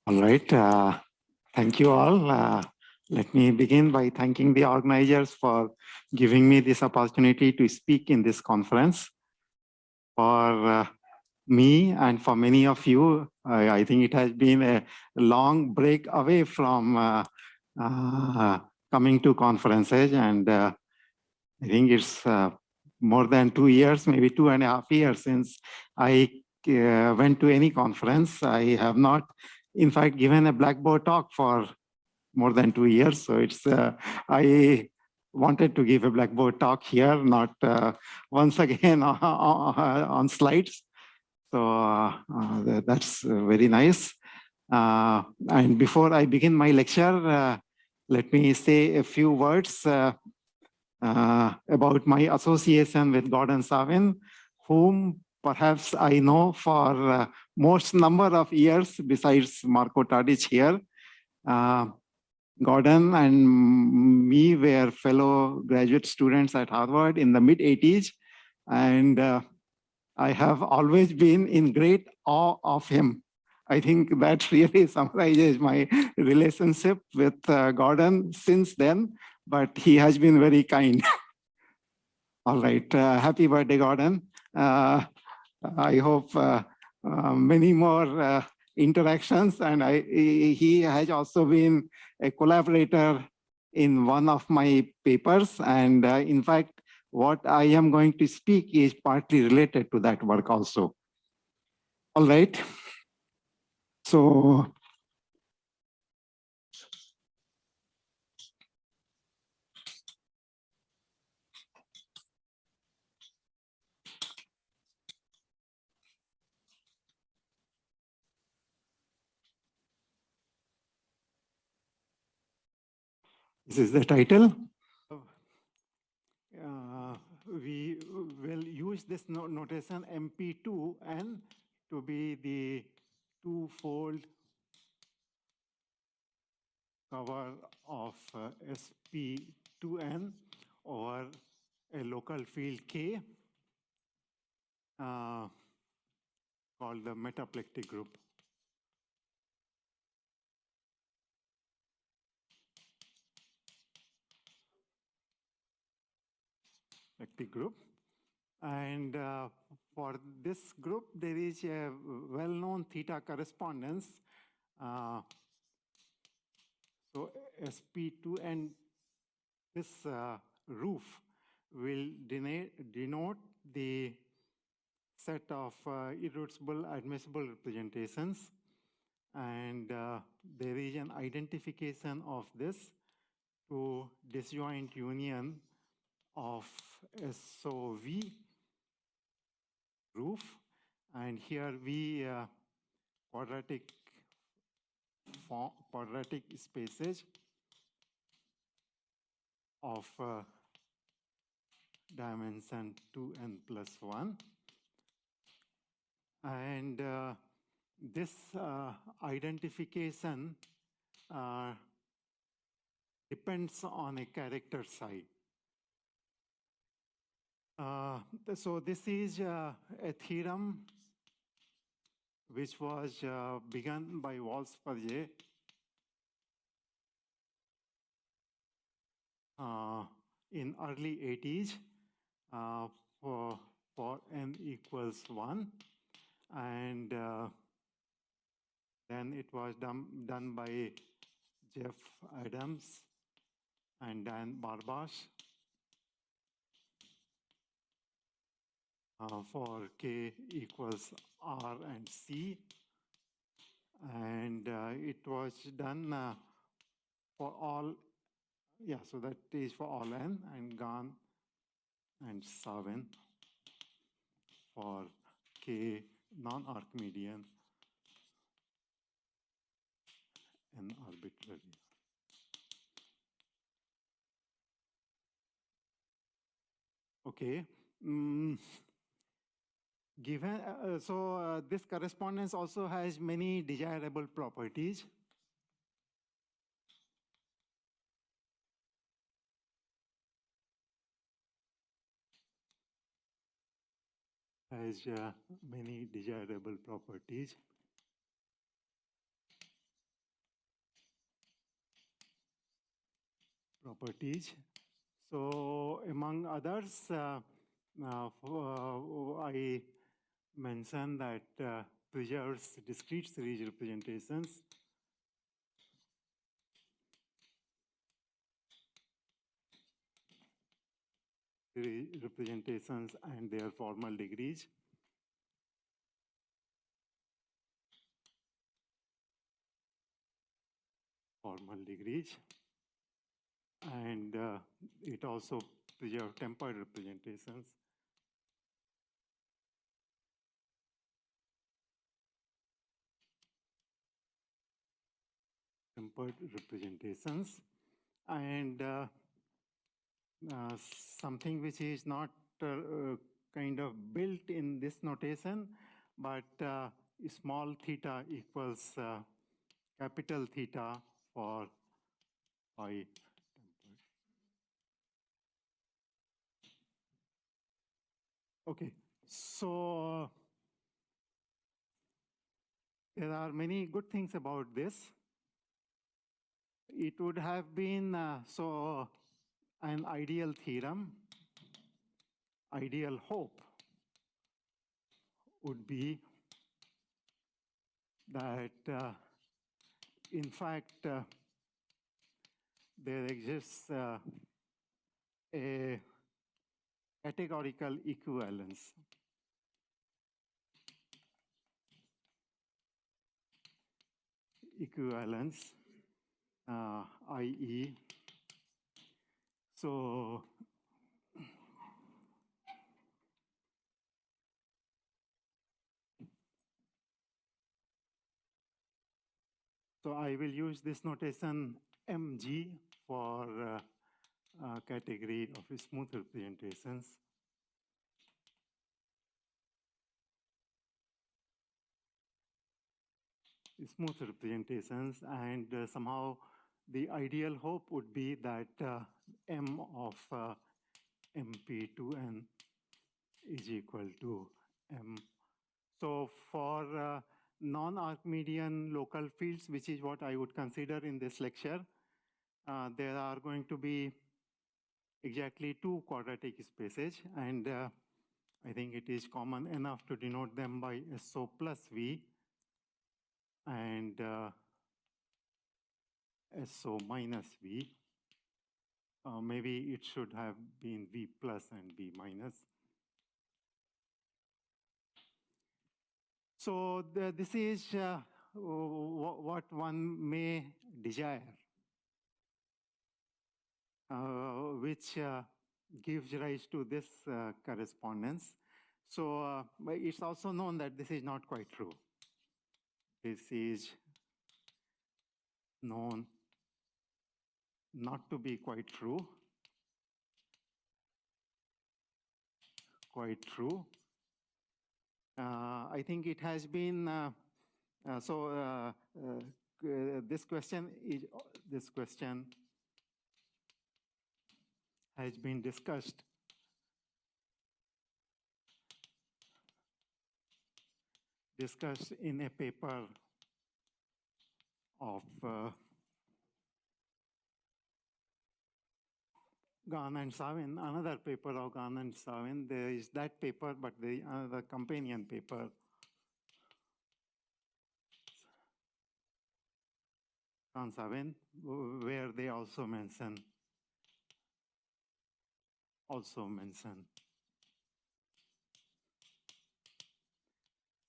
All right. Thank you all. Let me begin by thanking the organizers for giving me this opportunity to speak in this conference. For me and for many of you, I think it has been a long break away from coming to conferences, and I think it's more than 2 years, maybe 2.5 years since I went to any conference. I have not, in fact, given a Blackboard talk for more than 2 years. So it's, I wanted to give a Blackboard talk here, not once again on slides. So that's very nice. And before I begin my lecture, let me say a few words about my association with Gan-Savin, whom perhaps I know for most number of years besides Marco Tadic here. Gordon and me were fellow graduate students at Harvard in the mid-80s, and I have always been in great awe of him. I think that really summarizes my relationship with Gordon since then, but he has been very kind. All right, happy birthday, Gordon. I hope many more interactions, and he has also been a collaborator in one of my papers, and in fact, what I am going to speak is partly related to that work also. All right. So this is the title. We will use this notation MP2N to be the two-fold cover of SP2N over a local field K called the metaplectic group. Group. And for this group, there is a well-known theta correspondence. So SP2N, this roof will denote the set of irreducible admissible representations. And there is an identification of this to disjoint union of SOV roof, and here we quadratic spaces of dimension 2n plus 1, and this identification depends on a character side. So this is a theorem which was begun by Waldspurger in early 80s for n equals 1, and then it was done by Jeff Adams and Adams-Barbasch for k equals r and c, and it was done for all, yeah, so that is for all n, and Gan and Savin for k non-Archimedean and arbitrary. Okay. Given this correspondence also has many desirable properties. Has many desirable properties. properties. So among others, I mentioned that preserves discrete series representations. Representations and their formal degrees. Formal degrees. And it also preserves tempered representations. Tempered representations. And something which is not kind of built in this notation, but small theta equals capital theta for phi tempered. Okay, so there are many good things about this. It would have been so an ideal theorem, ideal hope would be that in fact there exists a categorical equivalence. Equivalence, i.e., so I will use this notation mg for category of smooth representations. Smooth representations, and somehow the ideal hope would be that m of mp2n is equal to m. So for non-Archimedean local fields, which is what I would consider in this lecture, there are going to be exactly two quadratic spaces, and I think it is common enough to denote them by SO plus V and SO minus V. Maybe it should have been V plus and V minus. So this is what one may desire, which gives rise to this correspondence. So it's also known that this is not quite true. This is known not to be quite true. Quite true. I think it has been this question has been discussed in a paper of Gan-Savin, another paper of Gan-Savin. There is that paper, but the another companion paper. Gan-Savin, where they also mention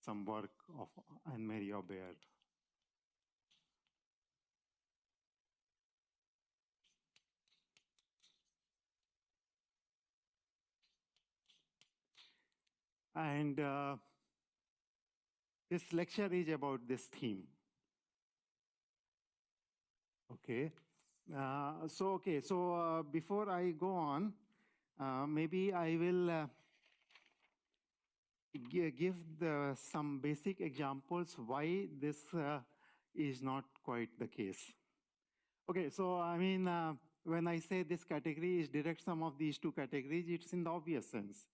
some work of Anne-Marie Aubert. And this lecture is about this theme. Okay. So before I go on, maybe I will give some basic examples why this is not quite the case. Okay, so I mean, when I say this category is direct sum of these two categories, it's in the obvious sense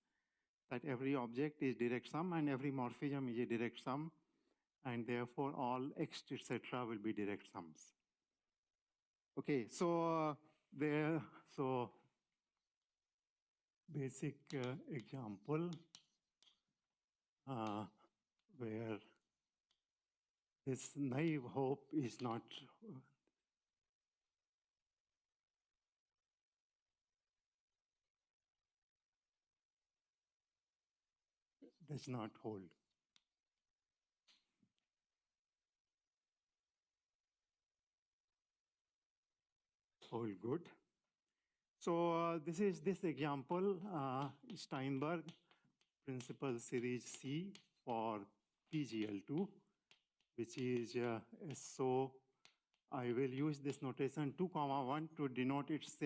that every object is direct sum and every morphism is a direct sum, and therefore all x, etc. will be direct sums. Okay, so there, so basic example where this naive hope is not does not hold. Hold good. So this is this example, Steinberg principal series C for PGL2, which is SO. I will use this notation 2, 1 to denote its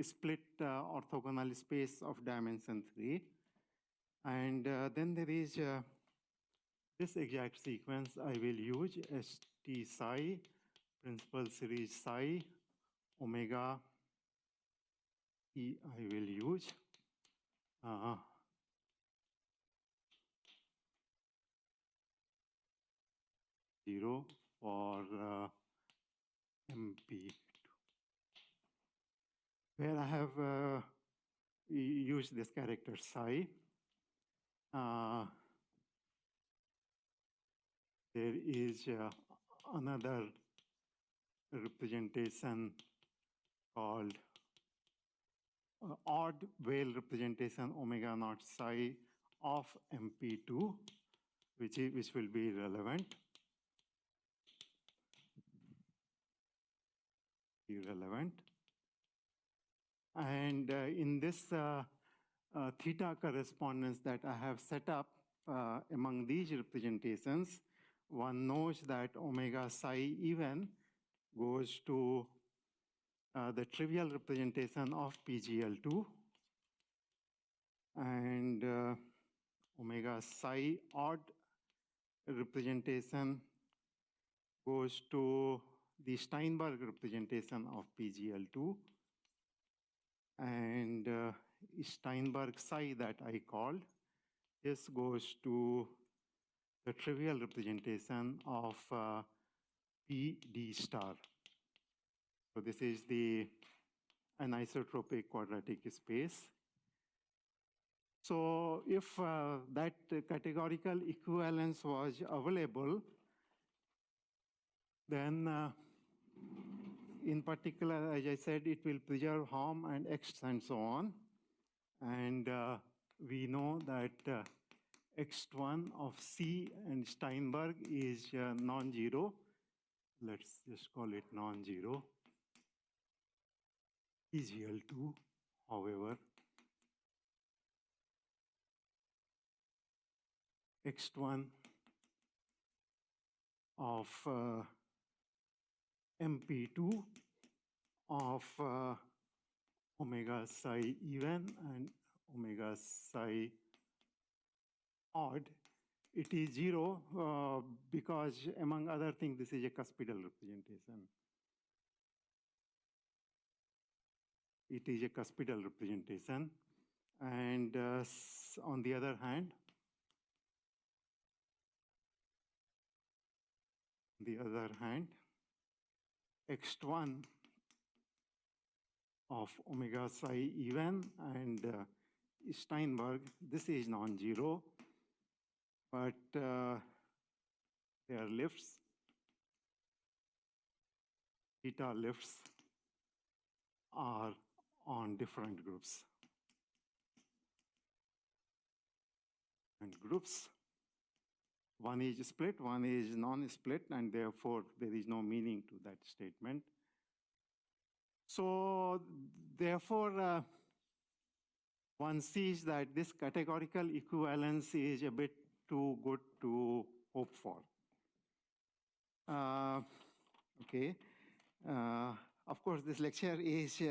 split orthogonal space of dimension 3. And then there is this exact sequence I will use ST psi, principal series psi, omega E I will use. 0 for MP2, where I have used this character psi. There is another representation called odd Weyl representation omega naught psi of MP2, which will be relevant. Irrelevant. And in this theta correspondence that I have set up among these representations, one knows that omega psi even goes to the trivial representation of PGL2, and omega psi odd representation goes to the Steinberg representation of PGL2, and Steinberg psi that I called, this goes to the trivial representation of PD star. So this is the anisotropic quadratic space. So if that categorical equivalence was available, then in particular, as I said, it will preserve Hom and X and so on. And we know that X1 of C and Steinberg is non-zero. Let's just call it non-zero. PGL2, however, X1 of MP2 of omega psi even and omega psi odd, it is 0 because, among other things, this is a cuspidal representation. It is a cuspidal representation. And on the other hand, X1 of omega psi even and Steinberg, this is non-zero, but their lifts, theta lifts, are on different groups. And groups, one is split, one is non-split, and therefore there is no meaning to that statement. So therefore, one sees that this categorical equivalence is a bit too good to hope for. Okay. Of course, this lecture is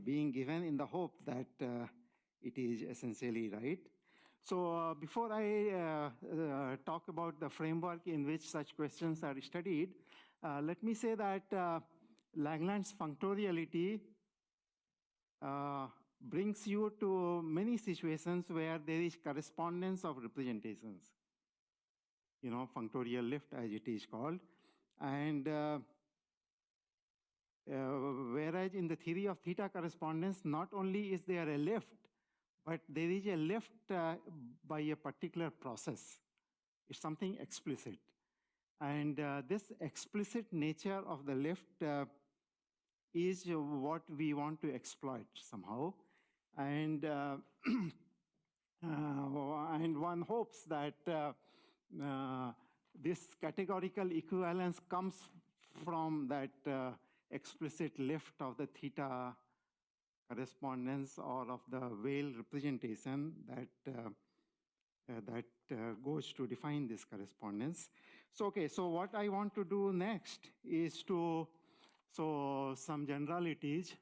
being given in the hope that it is essentially right. So before I talk about the framework in which such questions are studied, let me say that Lagrange's functoriality brings you to many situations where there is correspondence of representations, functorial lift as it is called. And Whereas in the theory of theta correspondence, not only is there a lift, but there is a lift by a particular process. It's something explicit. And this explicit nature of the lift is what we want to exploit somehow. And, and one hopes that this categorical equivalence comes from that explicit lift of the theta correspondence or of the Weyl representation that goes to define this correspondence. So, okay, so what I want to do next is to, so some generalities.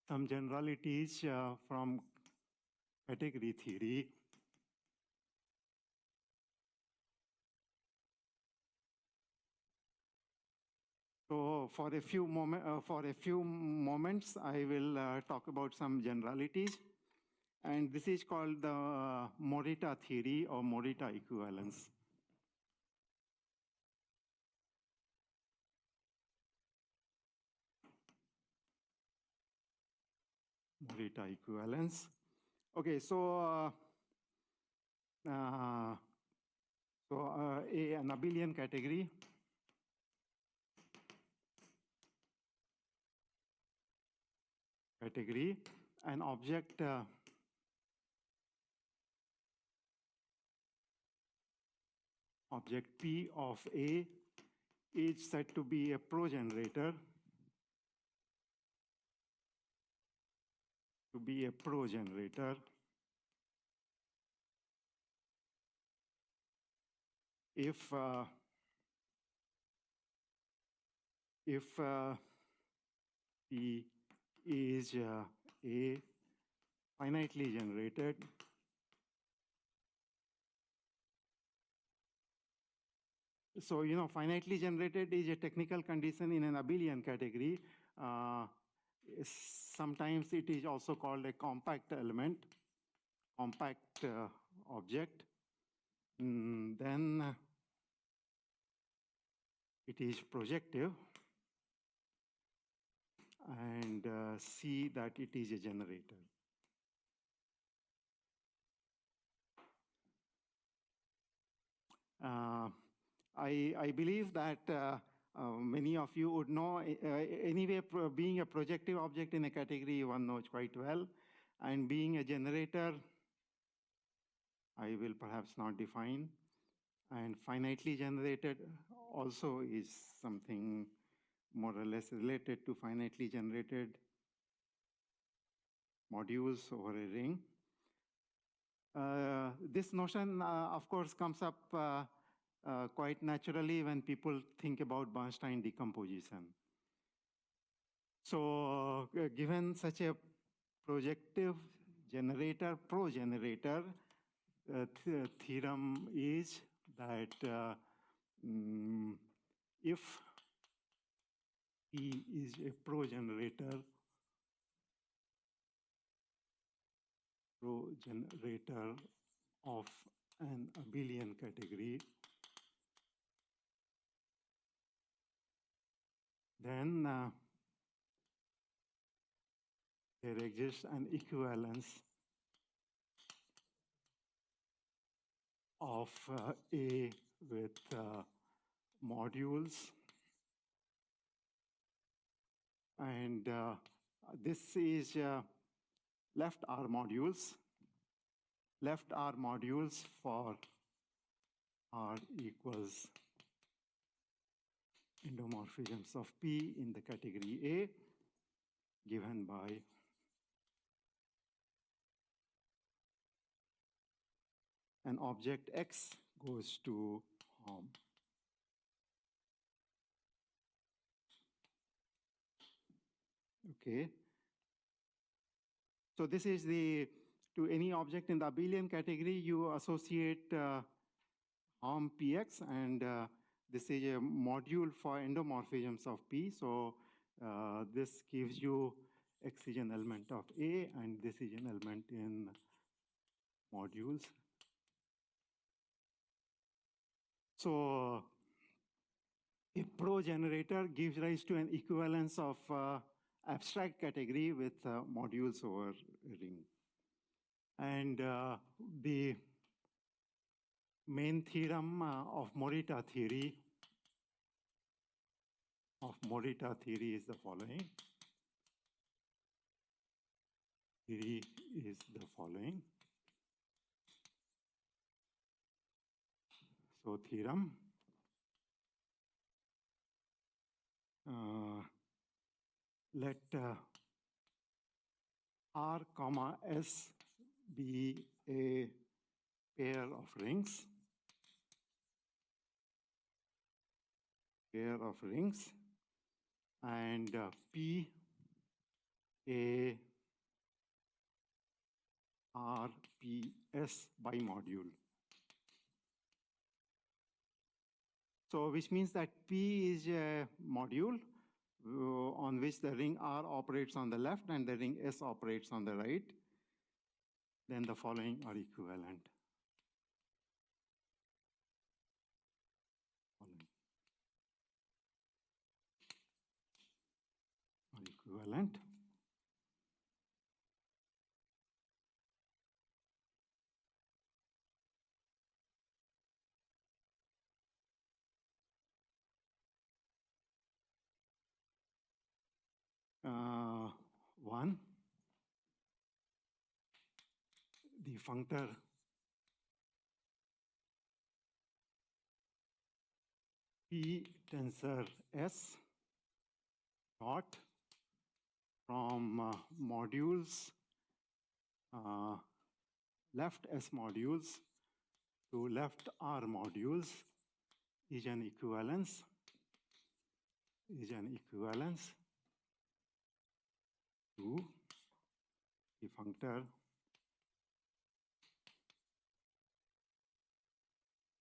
Some generalities from category theory. So for a few moments, I will talk about some generalities. And this is called the Morita theory or Morita equivalence. Morita equivalence. Okay, so an abelian category. An object object P of A is said to be a progenerator. If P is a finitely generated So, you know, finitely generated is a technical condition in an abelian category. Sometimes it is also called a compact element, compact object. Then it is projective, and see that it is a generator. I believe that many of you would know, anyway, being a projective object in a category, one knows quite well. And being a generator, I will perhaps not define. And finitely generated also is something more or less related to finitely generated modules over a ring. This notion, of course, comes up quite naturally when people think about Bernstein decomposition. So given such a projective generator, progenerator, theorem is that if P is a progenerator of an abelian category, then there exists an equivalence of A with modules. And this is left R modules for R equals endomorphisms of P in the category A, given by an object X goes to Hom. Okay. So this is to any object in the abelian category, you associate Hom Px, and this is a module for endomorphisms of P. So this gives you X is an element of A, and this is an element in modules. So a pro-generator gives rise to an equivalence of abstract category with modules over a ring. And the main theorem of Morita theory is the following. Theory is the following. So theorem. Let R comma S be a pair of rings. And P A R P S bimodule. So which means that P is a module on which the ring R operates on the left and the ring S operates on the right. Then the following are equivalent. One, the functor P tensor S dot from modules, left S modules to left R modules is an equivalence to the functor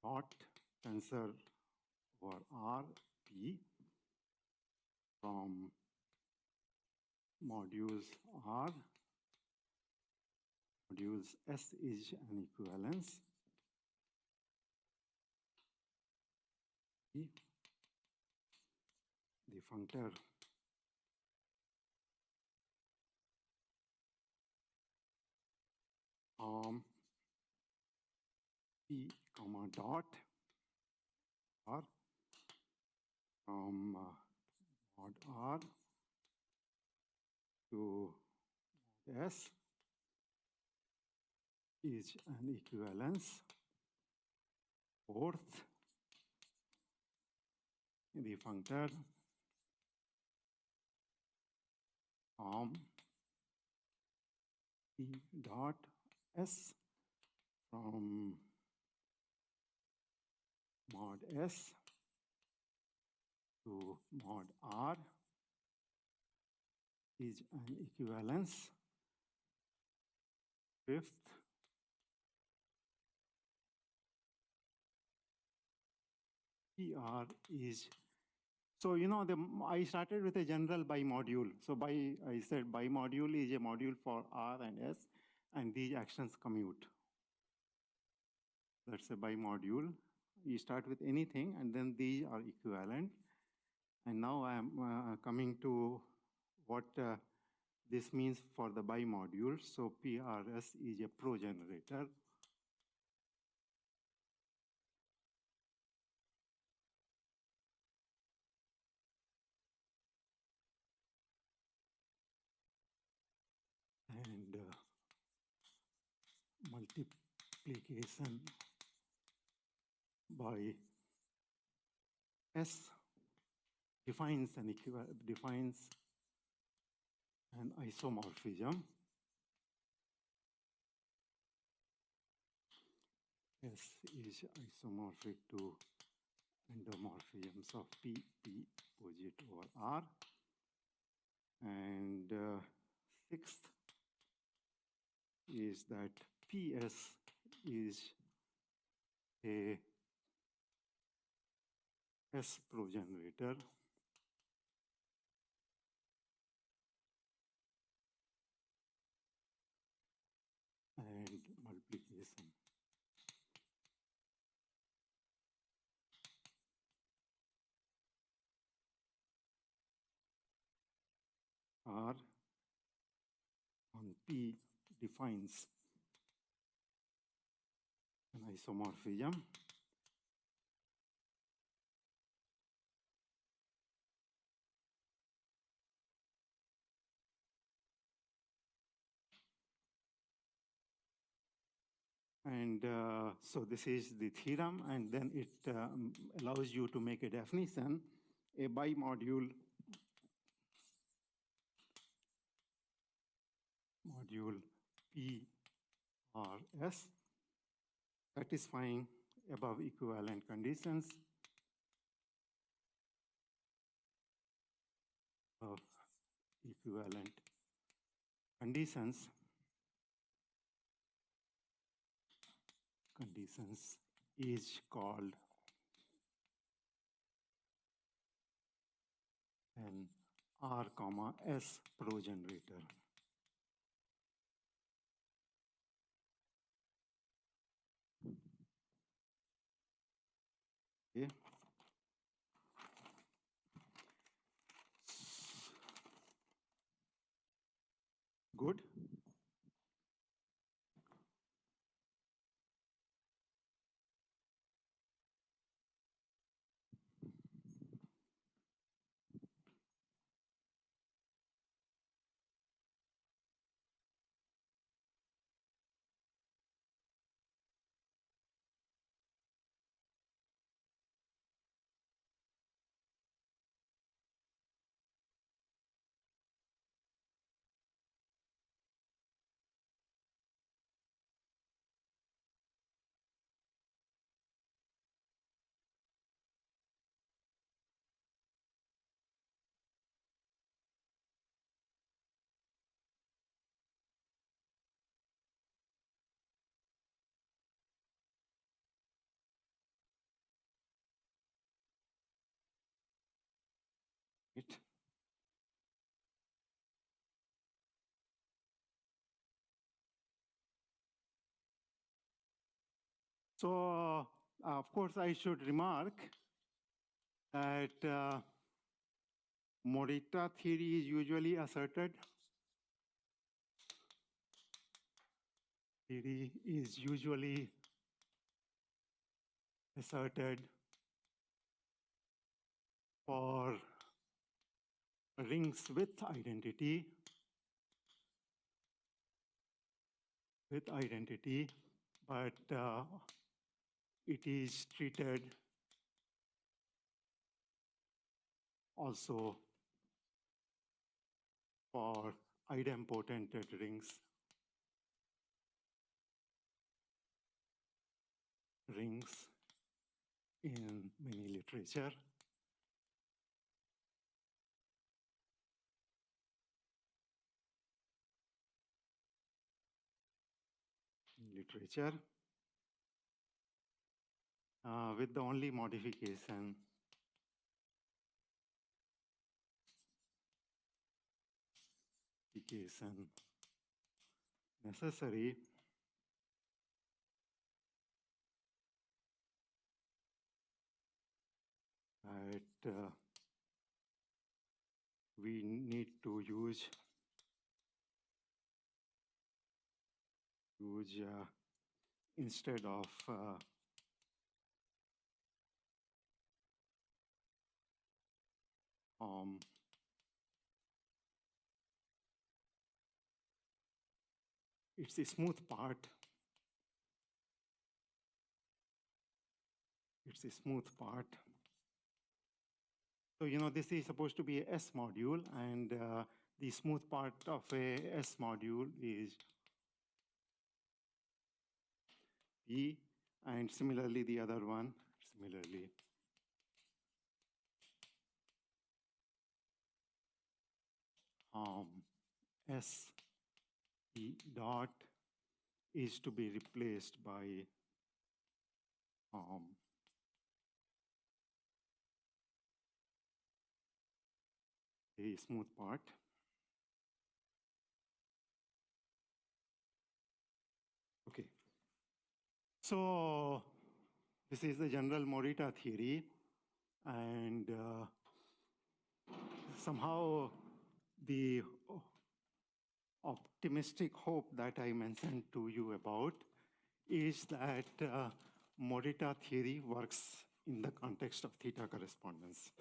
dot tensor over R P from modules R, modules S is an equivalence. The functor P comma dot R from mod R to mod S is an equivalence. Fourth, the functor P dot S from mod S to mod R is an equivalence. Fifth, PR is, so I started with a general bimodule. So I said bimodule is a module for R and S, and these actions commute. That's a bimodule. You start with anything, and then these are equivalent. And now I am coming to what this means for the bimodule. So PRS is a pro-generator. And multiplication by S defines an isomorphism. S is isomorphic to endomorphisms of P opposite over R. And sixth is that PS is a S progenerator. And multiplication P defines an isomorphism and so this is the theorem, and then it allows you to make a definition, a bimodule module P or S satisfying above equivalent conditions of equivalent conditions is called an R, S progenerator. Okay. Good. It. So, of course, I should remark that Morita theory is usually asserted. Theory is usually asserted for rings with identity, but it is treated also for idempotent rings in many literature. With the only modification necessary that we need to use instead of it's a smooth part. It's a smooth part. So, this is supposed to be a S module, and the smooth part of a S module is P, and similarly the other one, S P dot is to be replaced by a smooth part. Okay. So this is the general Morita theory, and somehow the optimistic hope that I mentioned to you about is that Morita theory works in the context of theta correspondence.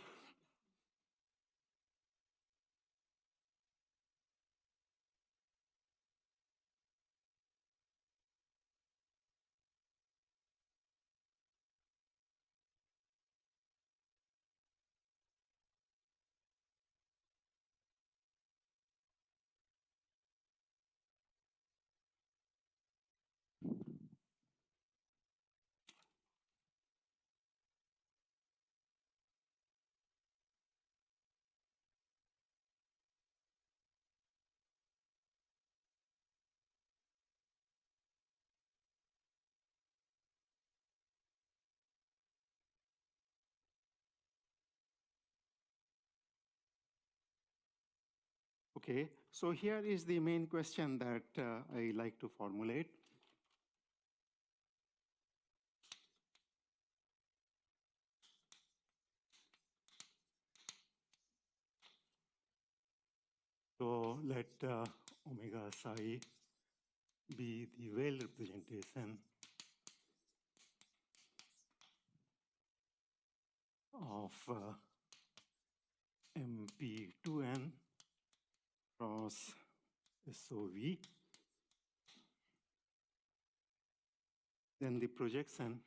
Okay, so here is the main question that I like to formulate. So let omega psi be the well representation of MP2N cross SOV. Then the projection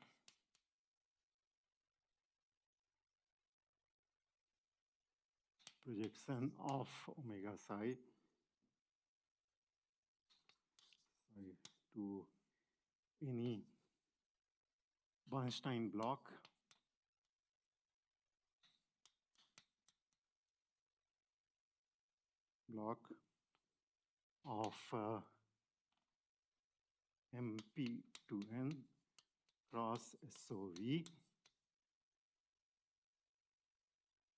of omega psi to any Bernstein block of MP2N cross SOV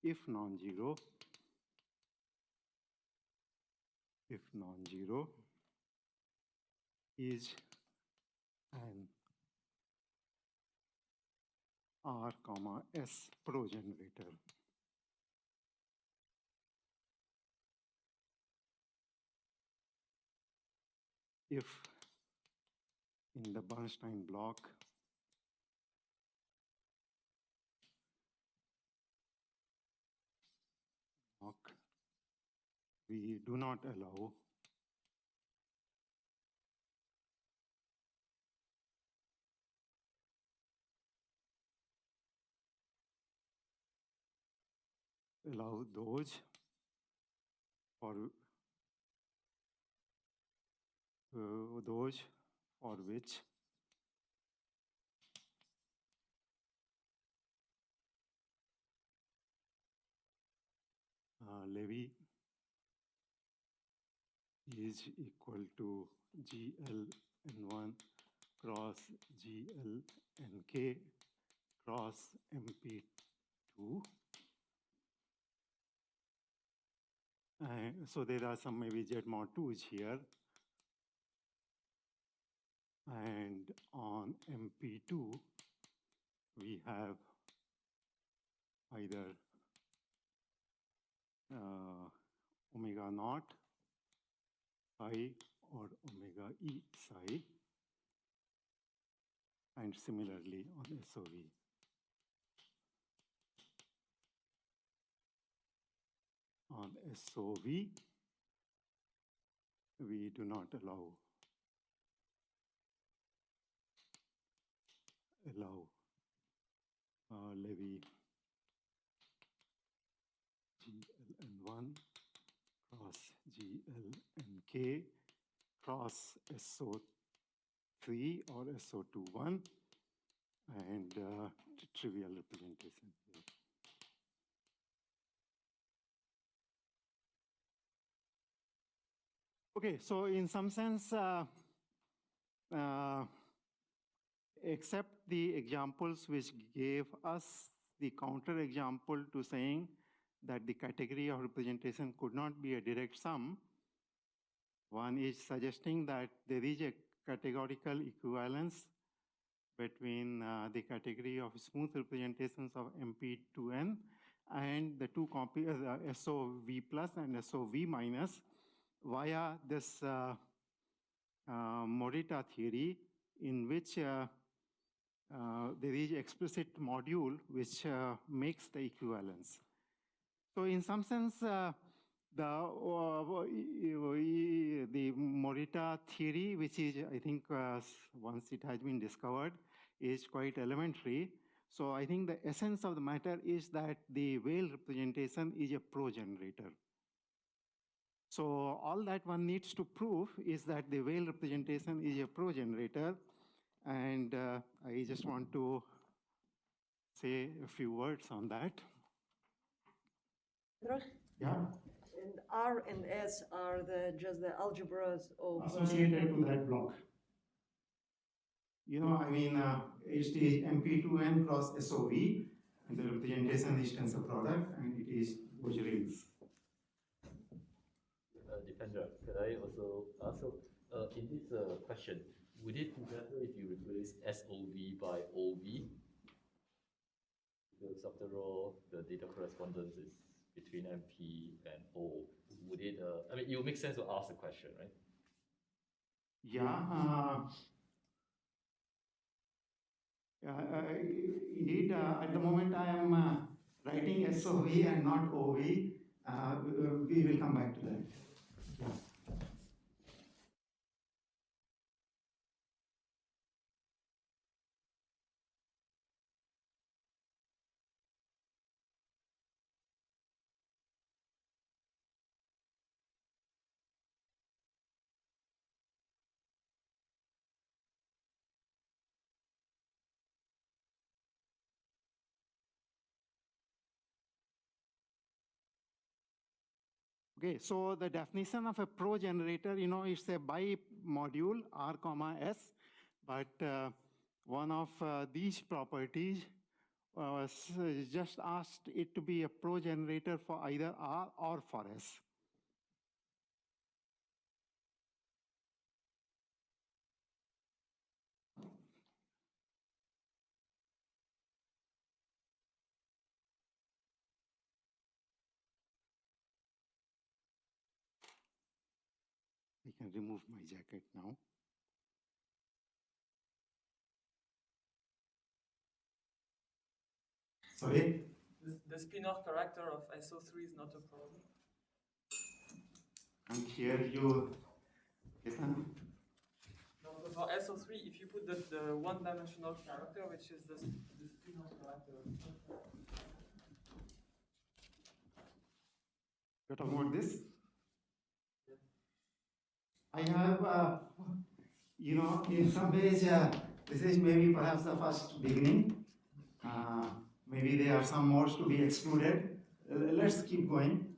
if non-zero is an R, S progenerator. If in the Bernstein block we do not allow those for which Levy is equal to GLN1 cross GLNK cross MP2. So there are some maybe Z mod 2s here. And on MP2, we have either omega naught psi or omega E psi, and similarly on SOV. On SOV, we do not allow Levy GLN1 cross GLNK cross SO3 or SO21 and trivial representation here. Okay, so in some sense, except the examples which gave us the counter example to saying that the category of representation could not be a direct sum, one is suggesting that there is a categorical equivalence between the category of smooth representations of MP2N and the two SOV plus and SOV minus, via this Morita theory, in which there is explicit module which makes the equivalence. So in some sense, the Morita theory, which is, I think, once it has been discovered, is quite elementary. So I think the essence of the matter is that the Weyl representation is a pro-generator. So all that one needs to prove is that the Weyl representation is a pro-generator. And I just want to say a few words on that. Yeah. And R and S are just the algebras of associated to that block. You know, I mean, it is MP2N cross SOV, and the representation is tensor product, and it is Gauge rings. Dipendra, could I also ask, in this question, would it be better if you replace SOV by OV? Because after all, the data correspondence is between MP and O. Would it, I mean, it would make sense to ask the question, right? Yeah. Indeed, at the moment I am writing SOV and not OV. We will come back to that. Yeah. Okay, so the definition of a pro-generator, you know, it's a bi-module, R comma S, but one of these properties just asked it to be a pro-generator for either R or for S. I can remove my jacket now. Sorry? The spinor character of SO3 is not a problem. And here you, listen. No, but for SO3, if you put the one-dimensional character, which is the spinor character. You're talking about this? I have, you know, in some ways, this is maybe perhaps the first beginning. Maybe there are some more to be excluded. Let's keep going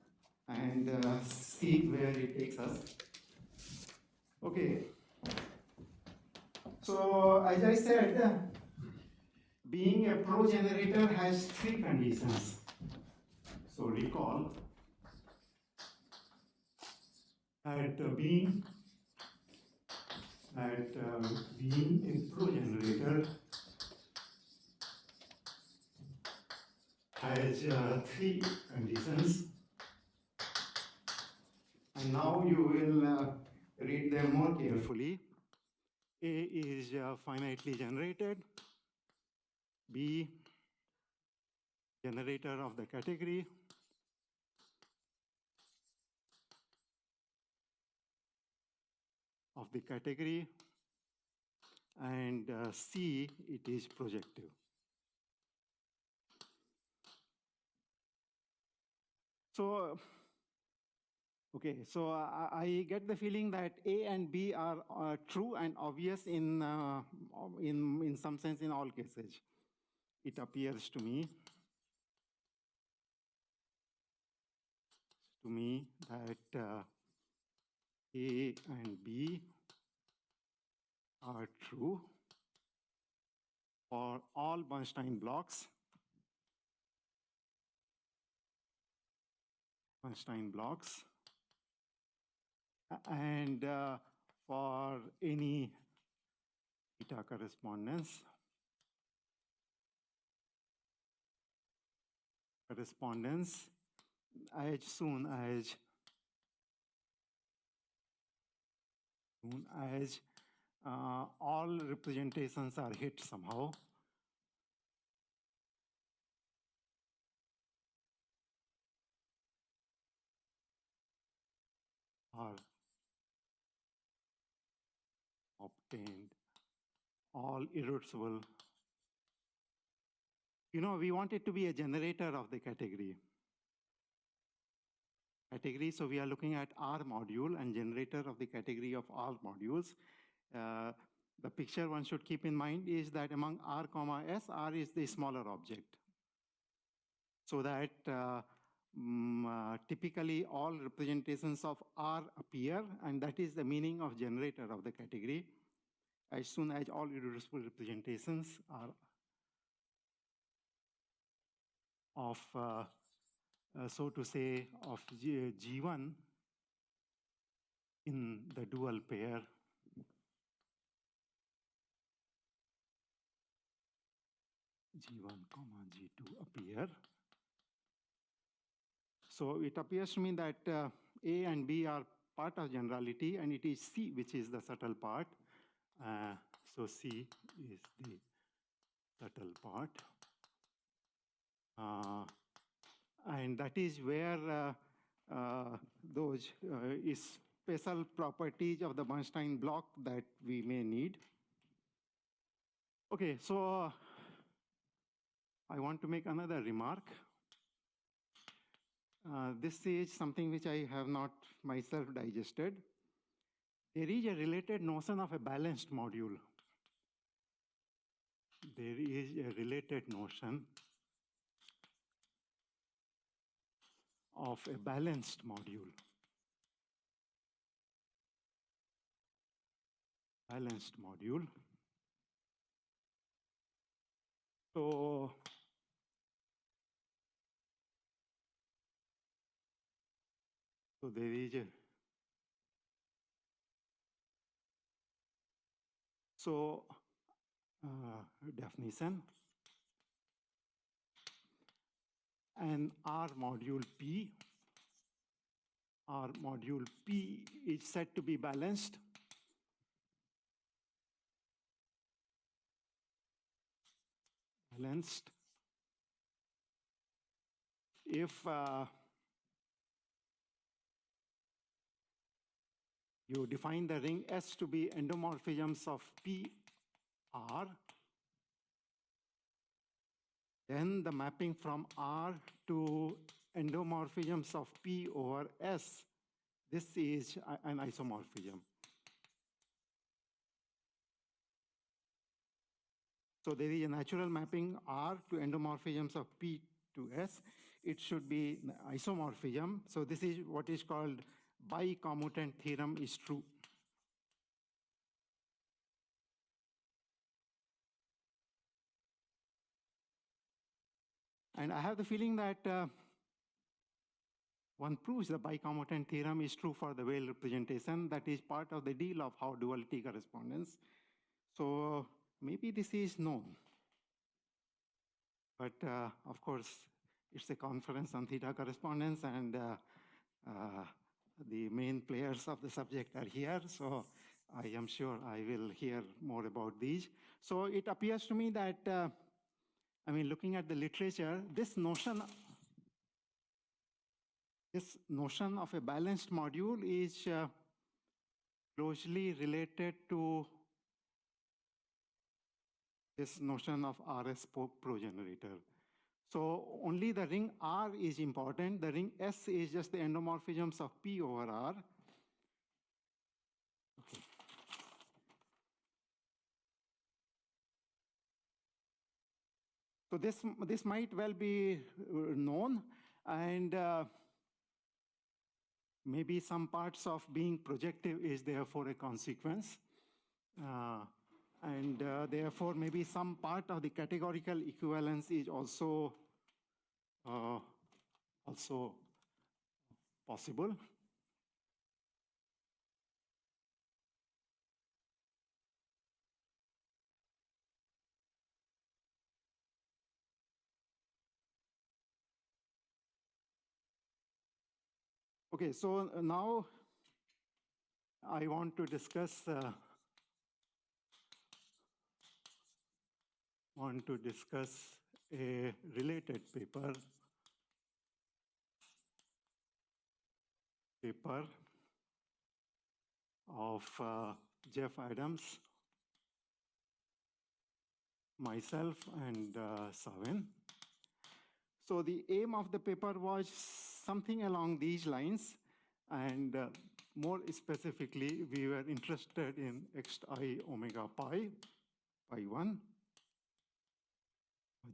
and see where it takes us. Okay. So, as I said, being a pro-generator has three conditions. So, recall at being a pro-generator has three conditions, and now you will read them more carefully. A is finitely generated, B, generator of the category, and C, it is projective. So, okay, so I get the feeling that A and B are true and obvious in some sense in all cases. It appears to me that A and B are true for all Bernstein blocks. And for any theta correspondence as soon as soon as all representations are hit somehow. Are obtained, all irreducible. You know, we want it to be a generator of the category. So we are looking at R module and generator of the category of all modules. The picture one should keep in mind is that among R comma S, R is the smaller object. So that typically all representations of R appear, and that is the meaning of generator of the category. As soon as all irreducible representations are of, so to say, of G1 in the dual pair, G1 comma G2 appear. So it appears to me that A and B are part of generality, and it is C which is the subtle part. So C is the subtle part. And that is where those special properties of the Bernstein block that we may need. Okay, so I want to make another remark. This is something which I have not myself digested. There is a related notion of a balanced module. There is a related notion of a balanced module. Balanced module. So there is a definition. And R module P is said to be balanced. If you define the ring S to be endomorphisms of PR, then the mapping from R to endomorphisms of P over S, this is an isomorphism. So there is a natural mapping R to endomorphisms of P to S. It should be isomorphism. So this is what is called Bicommutant theorem is true. And I have the feeling that one proves the Bicommutant theorem is true for the Weyl representation. That is part of the deal of how duality correspondence. So maybe this is known. But of course, it's a conference on theta correspondence, and the main players of the subject are here. So I am sure I will hear more about these. So it appears to me that, looking at the literature, this notion of a balanced module is closely related to this notion of RS progenerator. So only the ring R is important. The ring S is just the endomorphisms of P over R. Okay. So this might well be known, and maybe some parts of being projective is therefore a consequence. And therefore, maybe some part of the categorical equivalence is also possible. Okay, so now I want to discuss a related paper of Jeff Adams, myself, and Savin. So the aim of the paper was something along these lines, and more specifically, we were interested in xi omega pi, pi1,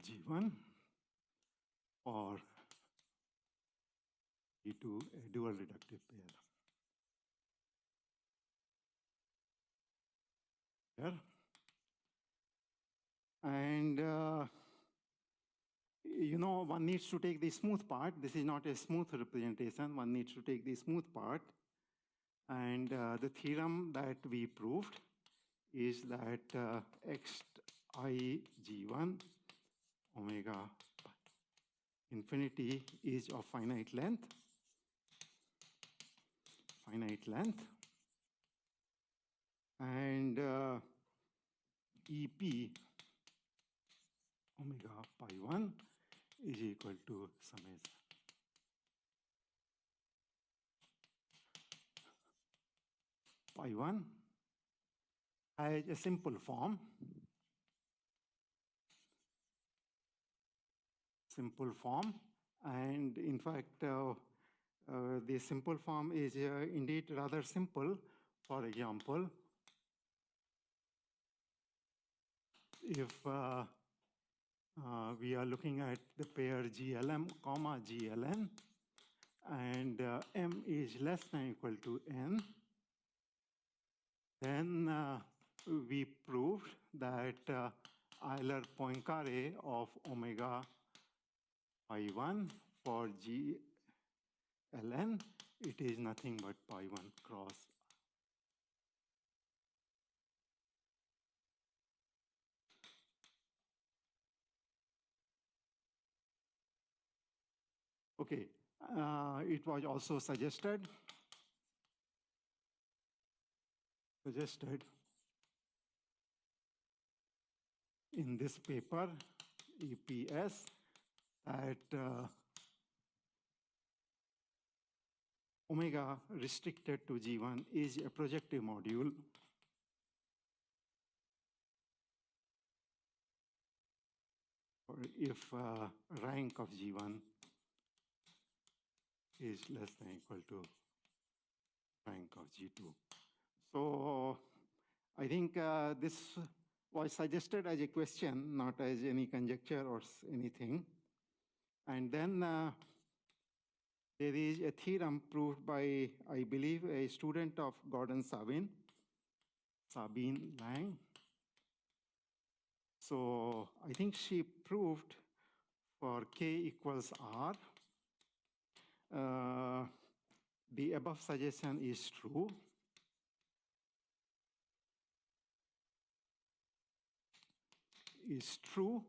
g1, or g2, a dual reductive pair. Here. And you know, one needs to take the smooth part. This is not a smooth representation. One needs to take the smooth part. And the theorem that we proved is that xi g1 omega infinity is of finite length. And EP omega pi1 is equal to summation pi1 has a simple form. And in fact, the simple form is indeed rather simple. For example, if we are looking at the pair GLM, comma GLN, and M is less than or equal to N, then we proved that Euler-Poincare of omega pi1 for GLN, it is nothing but pi1 cross. Okay, it was also suggested in this paper, EPS, that omega restricted to G1 is a projective module or if rank of G1 is less than or equal to rank of G2. So I think this was suggested as a question, not as any conjecture or anything. And then there is a theorem proved by, I believe, a student of Gordon-Sabin, Sabine Lang. So I think she proved for k equals r, the above suggestion is true. Is true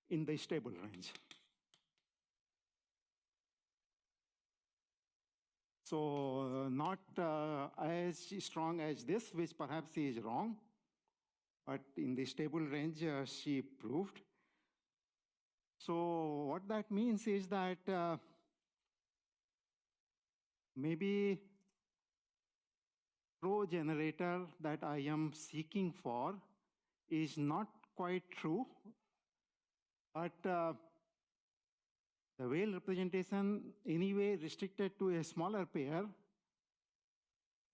in the stable range. So not as strong as this, which perhaps is wrong, but in the stable range, she proved. So what that means is that maybe pro generator that I am seeking for is not quite true, but the Weyl representation anyway restricted to a smaller pair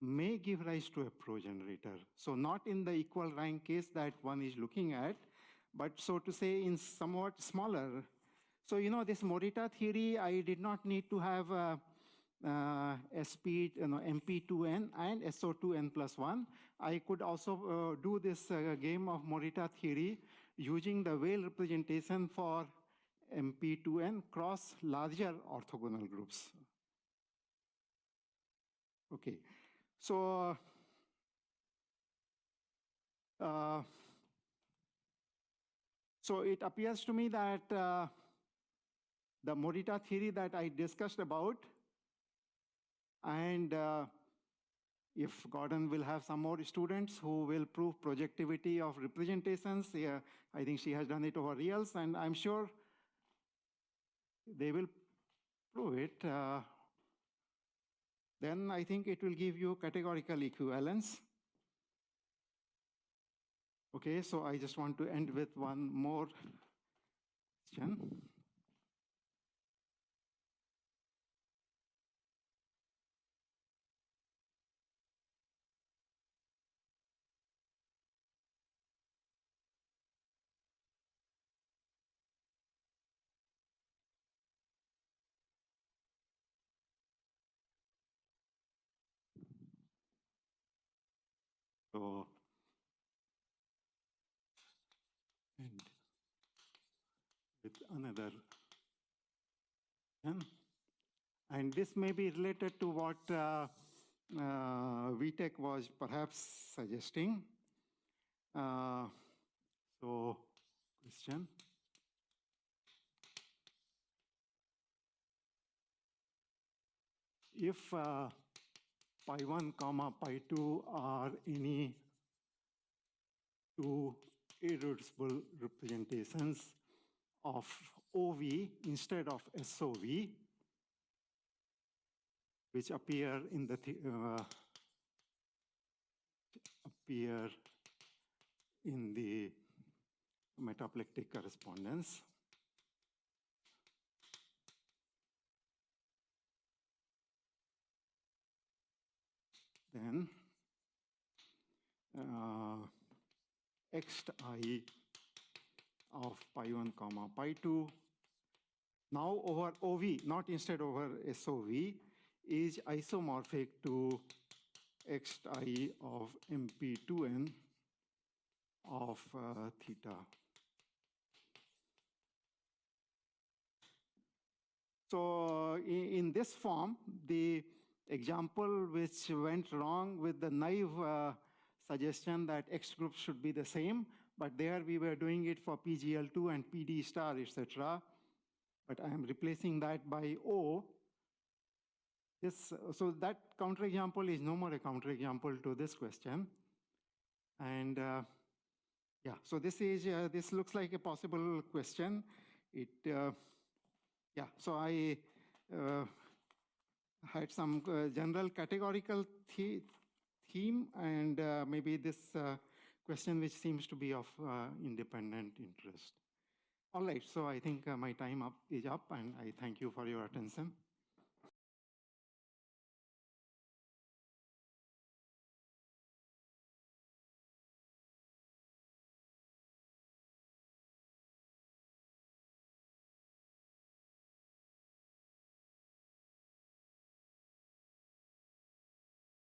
may give rise to a pro generator. So not in the equal rank case that one is looking at, but so to say in somewhat smaller. So you know, this Morita theory, I did not need to have SP, MP2N and SO2N plus 1. I could also do this game of Morita theory using the Weyl representation for MP2N cross larger orthogonal groups. Okay, so so it appears to me that the Morita theory that I discussed about and if Gordon will have some more students who will prove projectivity of representations, I think she has done it over reals, and I'm sure they will prove it. Then I think it will give you categorical equivalence. Okay, so I just want to end with one more question. So, and with another question. And this may be related to what VTech was perhaps suggesting. So, question. If pi1, pi2 are any two irreducible representations of OV instead of SOV, which appear in the metaplectic correspondence, then xi of pi1, pi2, now over OV, not instead over SOV, is isomorphic to xi of mp2n of theta. So in this form, the example which went wrong with the naive suggestion that X groups should be the same, but there we were doing it for PGL2 and PD star, etc. But I am replacing that by O. So that counterexample is no more a counterexample to this question. And yeah, so this looks like a possible question. Yeah, so I had some general categorical theme, and maybe this question which seems to be of independent interest. All right, so I think my time is up, and I thank you for your attention.